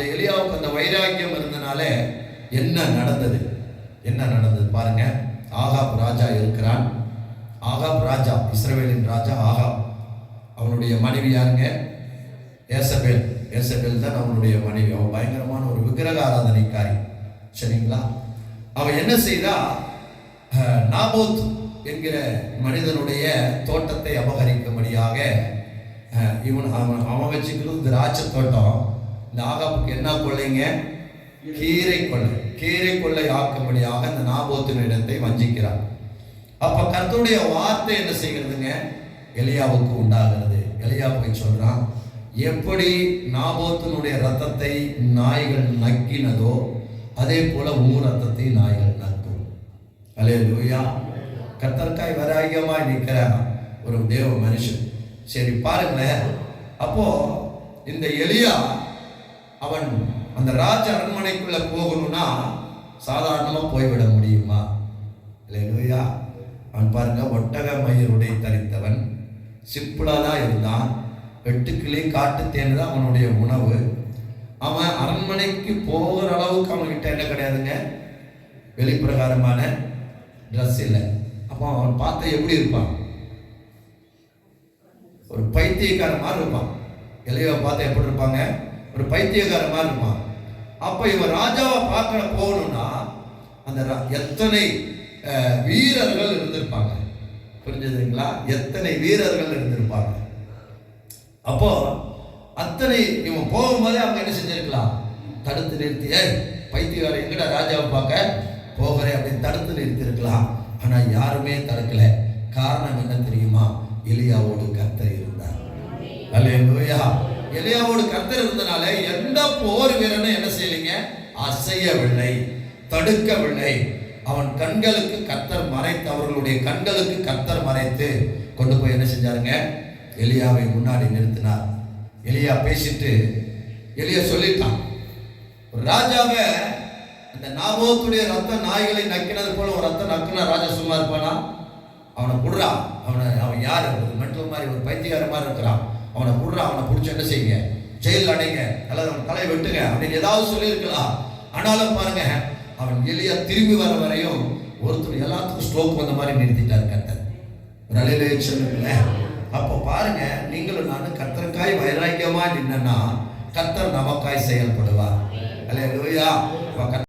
அந்த எலியாவுக்கு அந்த வைராக்கியம் இருந்தனால என்ன நடந்தது பாருங்க. ஆகாப் ராஜா இருக்கிறான். ஆகாப் ராஜா, இஸ்ரவேலின் ராஜா ஆகாப். அவனுடைய மனைவி யாருங்க? ஏசபேல் தான் அவனுடைய மனைவி. அவன் பயங்கரமான ஒரு விக்கிரக ஆராதனைக்காரி. சரிங்களா? அவன் என்ன செய்தா, நாபோத் என்கிற மனிதனுடைய தோட்டத்தை அபகரிக்கும்படியாக அவன் வச்சுக்கிறது திராட்சை தோட்டம். இந்த ஆகாப்புக்கு என்ன கொள்ளைங்க? கீரை கொள்ளை ஆக்கும்படியாக அந்த நாபோத்தின் இடத்தை வஞ்சிக்கிறான். அப்ப கர்த்தருடைய வார்த்தை என்ன செய்கிறதுங்க? எலியாவுக்கு உண்டாகிறது. எலியா போய் சொல்றான், எப்படி நாபோத்தினுடைய ரத்தத்தை நாய்கள் நக்கினதோ அதே போல உன் ரத்தத்தை நாய்கள் நக்கும். அல்லேலூயா. கர்த்தருக்காய் வைராக்கியமாய் நிற்கிற ஒரு தேவ மனுஷன். சரி பாருங்களேன். அப்போ இந்த எலியா அவன் அந்த ராஜ அரண்மனைக்குள்ள போகணும்னா சாதாரணமா போய்விட முடியுமா? அல்லேலூயா. அவன் பாருங்க, ஒட்டக மயிரை தரித்தவன், சிம்பிளா தான் இருந்தான். வெட்டுக்கிளி காட்டு தேன் தான் அவனுடைய உணவு. அவன் அரண்மனைக்கு போகிற அளவுக்கு அவன்கிட்ட என்ன கிடையாதுங்க? வெளிப்பிரகாரமான ட்ரெஸ் இல்லை. அப்போ அவன் பார்த்து எப்படி இருப்பான்? ஒரு பைத்தியக்கார மாதிரி இருப்பான். எலியாவை பார்த்து எப்படி இருப்பாங்க? ஒரு பைத்தியக்கார மாதிரி இருப்பான். அப்ப இவன் ராஜாவை பார்க்க போகணும்னா அந்த எத்தனை வீரர்கள் இருந்திருப்பாங்க, புரிஞ்சதுங்களா? எத்தனை வீரர்கள் இருந்திருப்பாங்க. அப்போ அத்தனை இவன் போகும்போதே அவங்க என்ன செஞ்சிருக்கலாம்? தடுத்து நிறுத்தி, பைத்தியக்கார எங்கடா ராஜாவை பார்க்க போகிறேன் அப்படின்னு தடுத்து நிறுத்திருக்கலாம். ஆனா யாருமே தடுக்கல. காரணம் என்ன தெரியுமா? எலியாவோடு கர்த்தர் இருந்தார். அல்லேலூயா. எலியாவோடு கர்த்தர் இருந்தனால எந்த போர் வீரனும் என்ன செய்யலைங்க? அசையவில்லை, தடுக்கவில்லை. அவன் கண்களுக்கு கர்த்தர் மறைத்து, அவர்களுடைய கண்களுக்கு கர்த்தர் மறைத்து கொண்டு போய் என்ன செஞ்சாருங்க? எலியாவை முன்னாடி நிறுத்தினார். எலியா பேசிட்டு எலியா சொல்லிட்டான், ஒரு ராஜாவை அந்த நாபோத்துடைய ரத்த நாய்களை நக்கினது போல ஒரு ரத்தம் நக்கினா ராஜா சும்மா இருப்பானா? அவனை புடுறா. அவன் யாரு? ஒரு மென்டல் மாதிரி, ஒரு பைத்தியக்கார மாதிரி இருக்கிறான். அவனை புடுறா. அவனை பிடிச்சி என்ன செய்யுங்க? ஜெயிலில் அடைங்க, அல்லது அவன் தலையை வெட்டுங்க அப்படின்னு ஏதாவது சொல்லியிருக்கலாம். ஆனாலும் பாருங்க, அவன் எலியா திரும்பி வர வரையும் ஒருத்தர் எல்லாத்துக்கும் ஸ்ட்ரோக் வந்த மாதிரி நிறுத்திட்டார் கர்த்தர். ஒரு அலையிலே சொல்லுங்களேன். அப்போ பாருங்க, நீங்களும் நானும் கர்த்தருக்காய் வைராக்கியமா நின்னா கர்த்தர் நமக்காய் செயல்படுவார். அல்லேலூயா.